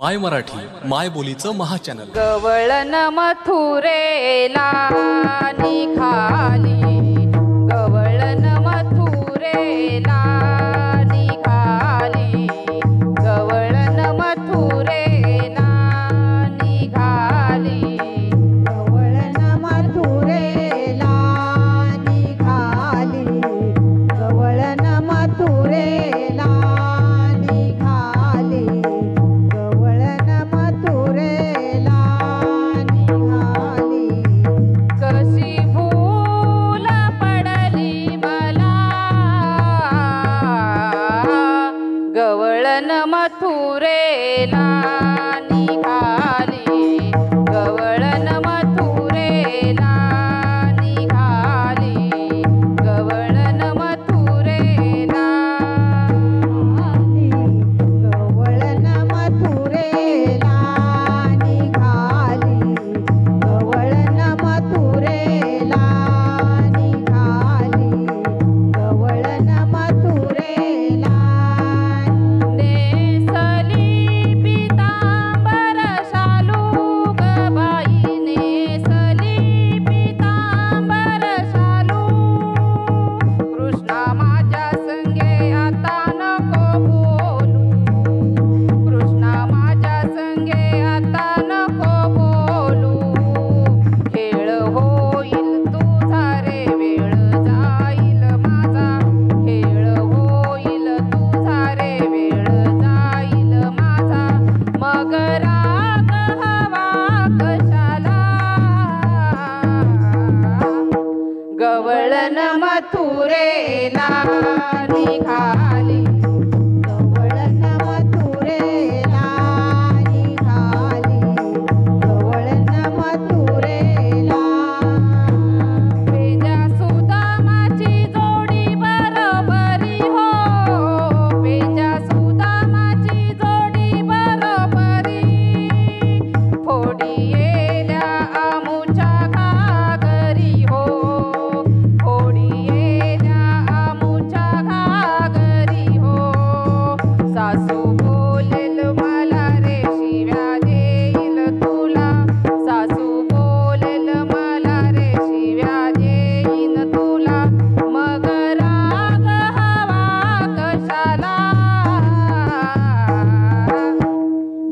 माय मराठी माय बोलीचं महाचॅनल. गवळण मथुरेला निघाली, गवळण मथुरेला निघाली, गवळण मथुरेला निघाली, गवळण मथुरेला निघाली, गवळण मथुरेला निघाली, गवळण मथुरेला निघाली. कशी भूल पडली मला, गवळण मथुरेला निघाली, गवळण मथुरेला निघाली, गवळण मथुरेला. गवळण मथुरेला निघाली, गवळण मथुरेला निघाली, गवळण मथुरेला. नेसली पीतांबर शालू ग बाई, नेसली पीतांबर शालू. कृष्णा माझ्या संगे आता नको बोलू, कृष्णा माझ्या संगे आता नको बोलू. खेळ होईल तुझा रे वेळ जाईल माझा, खेळ होईल तुझा रे वेळ जाईल माझा. मग राग हवा कशाला, गवळण मथुरेला निघाली, गवळण मथुरेला निघाली, गवळण मथुरेला. पेंजा सुदामाची जोडी बरोबरी हो, पेंजा सुदामाची जोडी बरोबरी. फोडी येल्या आमुच्या घागरी हो, फोडी येल्या आमुच्या घागरी हो. सासू बोलेल मला रे शिव्या देईल तुला, सासू बोलेल मला रे शिव्या देईन तुला. मग राग हवा कशाला,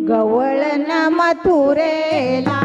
गवळण मथुरेला